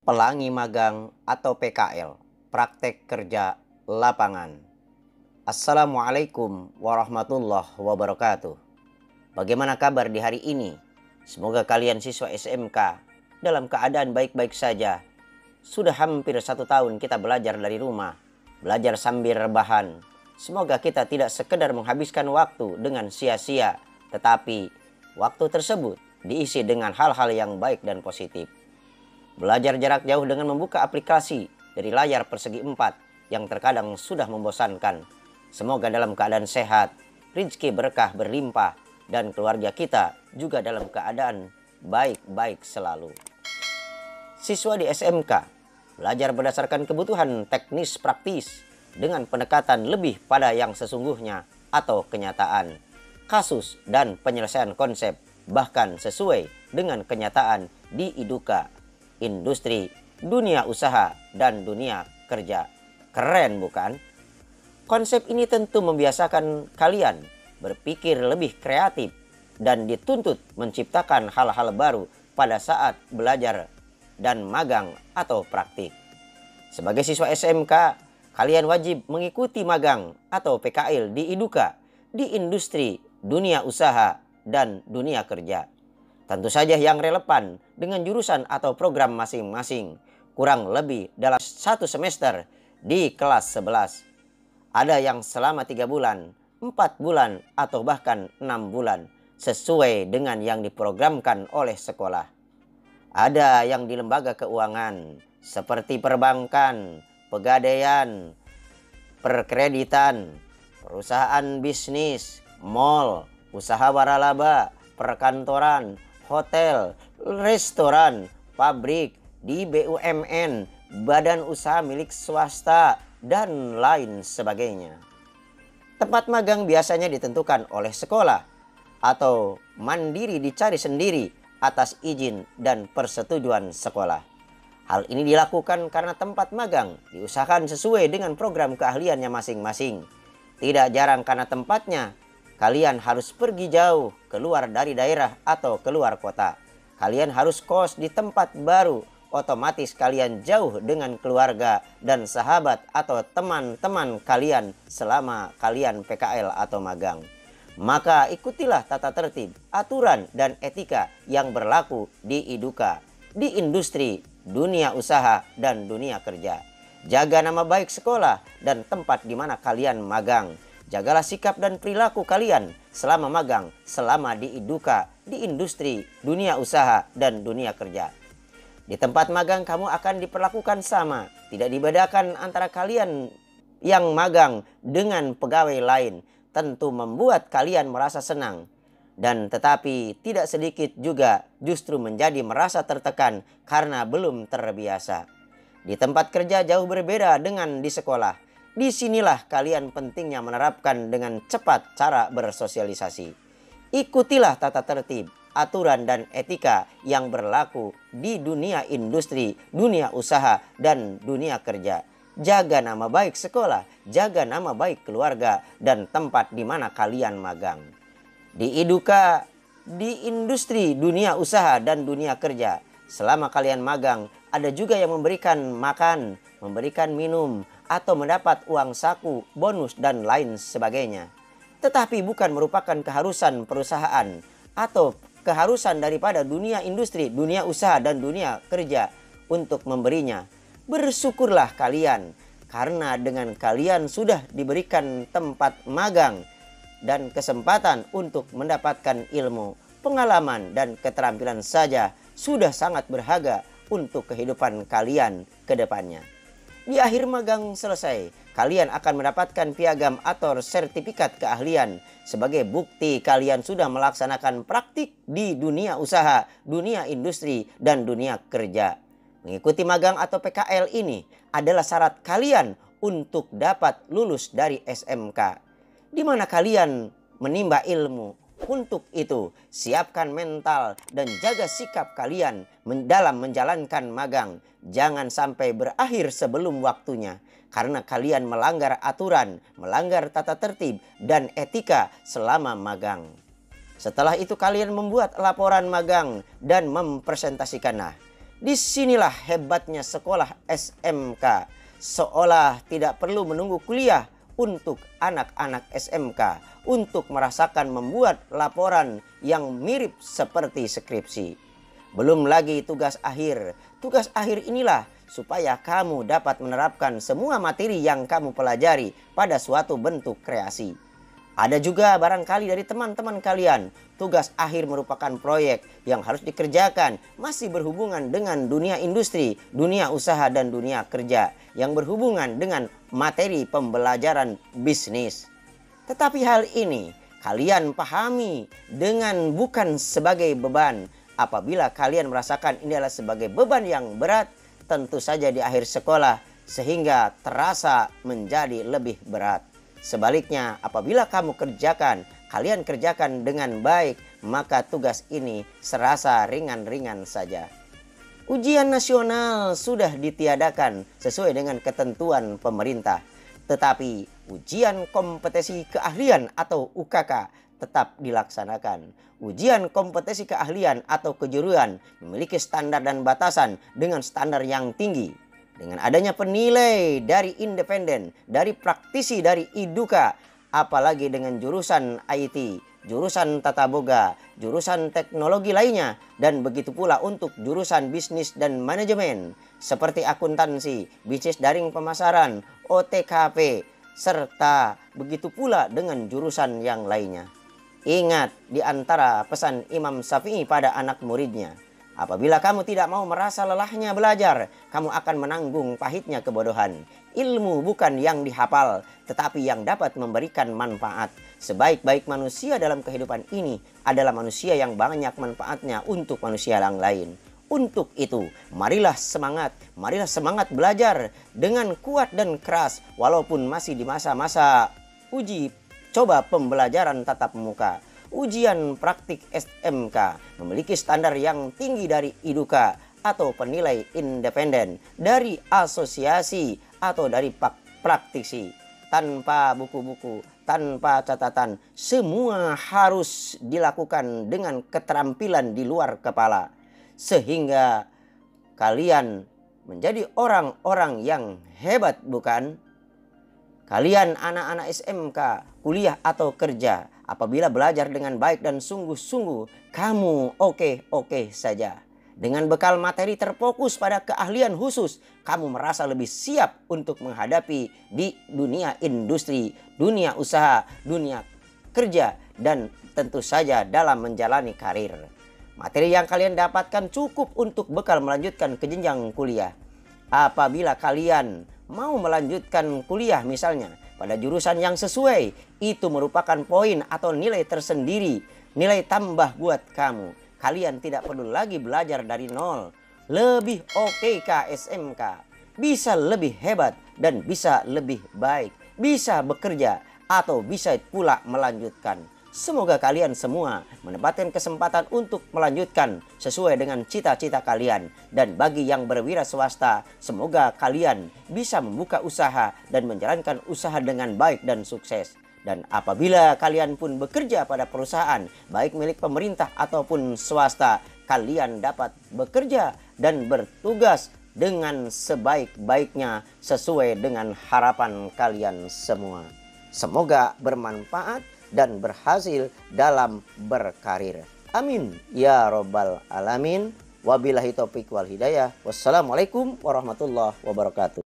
Pelangi magang atau PKL, praktek kerja lapangan. Assalamualaikum warahmatullahi wabarakatuh. Bagaimana kabar di hari ini? Semoga kalian siswa SMK dalam keadaan baik-baik saja. Sudah hampir 1 tahun kita belajar dari rumah, belajar sambil rebahan. Semoga kita tidak sekedar menghabiskan waktu dengan sia-sia, tetapi waktu tersebut diisi dengan hal-hal yang baik dan positif. Belajar jarak jauh dengan membuka aplikasi dari layar persegi 4 yang terkadang sudah membosankan. Semoga dalam keadaan sehat, rezeki berkah berlimpah, dan keluarga kita juga dalam keadaan baik-baik selalu. Siswa di SMK belajar berdasarkan kebutuhan teknis praktis dengan pendekatan lebih pada yang sesungguhnya atau kenyataan, kasus dan penyelesaian konsep, bahkan sesuai dengan kenyataan di IDUKA, industri, dunia usaha, dan dunia kerja. Keren bukan? Konsep ini tentu membiasakan kalian berpikir lebih kreatif dan dituntut menciptakan hal-hal baru pada saat belajar dan magang atau praktik. Sebagai siswa SMK, kalian wajib mengikuti magang atau PKL di IDUKA, di industri, dunia usaha, dan dunia kerja. Tentu saja yang relevan dengan jurusan atau program masing-masing, kurang lebih dalam 1 semester di kelas 11. Ada yang selama 3 bulan, 4 bulan, atau bahkan 6 bulan, sesuai dengan yang diprogramkan oleh sekolah. Ada yang di lembaga keuangan, seperti perbankan, pegadaian, perkreditan, perusahaan bisnis, mal, usaha waralaba, perkantoran, hotel, restoran, pabrik, di BUMN, badan usaha milik swasta, dan lain sebagainya. Tempat magang biasanya ditentukan oleh sekolah atau mandiri dicari sendiri atas izin dan persetujuan sekolah. Hal ini dilakukan karena tempat magang diusahakan sesuai dengan program keahliannya masing-masing. Tidak jarang karena tempatnya kalian harus pergi jauh, keluar dari daerah atau keluar kota. Kalian harus kos di tempat baru, otomatis kalian jauh dengan keluarga dan sahabat atau teman-teman kalian selama kalian PKL atau magang. Maka ikutilah tata tertib, aturan, dan etika yang berlaku di IDUKA, di industri, dunia usaha, dan dunia kerja. Jaga nama baik sekolah dan tempat di mana kalian magang. Jagalah sikap dan perilaku kalian selama magang, selama di IDUKA, di industri, dunia usaha, dan dunia kerja. Di tempat magang kamu akan diperlakukan sama, tidak dibedakan antara kalian yang magang dengan pegawai lain. Tentu membuat kalian merasa senang. Dan tetapi tidak sedikit juga justru menjadi merasa tertekan karena belum terbiasa. Di tempat kerja jauh berbeda dengan di sekolah. Disinilah kalian pentingnya menerapkan dengan cepat cara bersosialisasi. Ikutilah tata tertib, aturan, dan etika yang berlaku di dunia industri, dunia usaha, dan dunia kerja. Jaga nama baik sekolah, jaga nama baik keluarga, dan tempat di mana kalian magang. Di IDUKA, di industri, dunia usaha, dan dunia kerja, selama kalian magang, ada juga yang memberikan makan, memberikan minum, atau mendapat uang saku, bonus, dan lain sebagainya. Tetapi bukan merupakan keharusan perusahaan atau keharusan daripada dunia industri, dunia usaha, dan dunia kerja untuk memberinya. Bersyukurlah kalian karena dengan kalian sudah diberikan tempat magang dan kesempatan untuk mendapatkan ilmu, pengalaman, dan keterampilan saja sudah sangat berharga untuk kehidupan kalian ke depannya. Di akhir magang selesai, kalian akan mendapatkan piagam atau sertifikat keahlian sebagai bukti kalian sudah melaksanakan praktik di dunia usaha, dunia industri, dan dunia kerja. Mengikuti magang atau PKL ini adalah syarat kalian untuk dapat lulus dari SMK, di mana kalian menimba ilmu. Untuk itu, siapkan mental dan jaga sikap kalian dalam menjalankan magang. Jangan sampai berakhir sebelum waktunya, karena kalian melanggar aturan, melanggar tata tertib, dan etika selama magang. Setelah itu kalian membuat laporan magang dan mempresentasikannya. Disinilah hebatnya sekolah SMK, seolah tidak perlu menunggu kuliah untuk anak-anak SMK untuk merasakan membuat laporan yang mirip seperti skripsi. Belum lagi tugas akhir. Tugas akhir inilah supaya kamu dapat menerapkan semua materi yang kamu pelajari pada suatu bentuk kreasi. Ada juga barangkali dari teman-teman kalian, tugas akhir merupakan proyek yang harus dikerjakan masih berhubungan dengan dunia industri, dunia usaha, dan dunia kerja yang berhubungan dengan materi pembelajaran bisnis. Tetapi hal ini kalian pahami dengan bukan sebagai beban. Apabila kalian merasakan ini adalah sebagai beban yang berat, tentu saja di akhir sekolah sehingga terasa menjadi lebih berat. Sebaliknya, apabila kalian kerjakan dengan baik, maka tugas ini serasa ringan-ringan saja. Ujian nasional sudah ditiadakan sesuai dengan ketentuan pemerintah. Tetapi ujian kompetensi keahlian atau UKK tetap dilaksanakan. Ujian kompetensi keahlian atau kejuruan memiliki standar dan batasan dengan standar yang tinggi. Dengan adanya penilai dari independen, dari praktisi dari IDUKA, apalagi dengan jurusan IT, jurusan tata boga, jurusan teknologi lainnya, dan begitu pula untuk jurusan bisnis dan manajemen, seperti akuntansi, bisnis daring pemasaran, OTKP, serta begitu pula dengan jurusan yang lainnya. Ingat di antara pesan Imam Syafi'i pada anak muridnya, apabila kamu tidak mau merasa lelahnya belajar, kamu akan menanggung pahitnya kebodohan. Ilmu bukan yang dihafal, tetapi yang dapat memberikan manfaat. Sebaik-baik manusia dalam kehidupan ini adalah manusia yang banyak manfaatnya untuk manusia yang lain. Untuk itu, marilah semangat belajar dengan kuat dan keras, walaupun masih di masa-masa uji coba pembelajaran tatap muka. Ujian praktik SMK memiliki standar yang tinggi dari IDUKA atau penilai independen, dari asosiasi atau dari praktisi. Tanpa buku-buku, tanpa catatan, semua harus dilakukan dengan keterampilan di luar kepala. Sehingga kalian menjadi orang-orang yang hebat, bukan? Kalian anak-anak SMK, kuliah atau kerja, apabila belajar dengan baik dan sungguh-sungguh, kamu oke-oke saja. Dengan bekal materi terfokus pada keahlian khusus, kamu merasa lebih siap untuk menghadapi di dunia industri, dunia usaha, dunia kerja, dan tentu saja dalam menjalani karir. Materi yang kalian dapatkan cukup untuk bekal melanjutkan ke jenjang kuliah. Apabila kalian mau melanjutkan kuliah misalnya pada jurusan yang sesuai, itu merupakan poin atau nilai tersendiri, nilai tambah buat kamu. Kalian tidak perlu lagi belajar dari nol. Lebih oke SMK, bisa lebih hebat dan bisa lebih baik, bisa bekerja atau bisa pula melanjutkan. Semoga kalian semua mendapatkan kesempatan untuk melanjutkan sesuai dengan cita-cita kalian. Dan bagi yang berwira swasta, semoga kalian bisa membuka usaha dan menjalankan usaha dengan baik dan sukses. Dan apabila kalian pun bekerja pada perusahaan, baik milik pemerintah ataupun swasta, kalian dapat bekerja dan bertugas dengan sebaik-baiknya sesuai dengan harapan kalian semua. Semoga bermanfaat dan berhasil dalam berkarir. Amin ya robbal alamin. Wabillahi taufiq wal hidayah. Wassalamualaikum warahmatullahi wabarakatuh.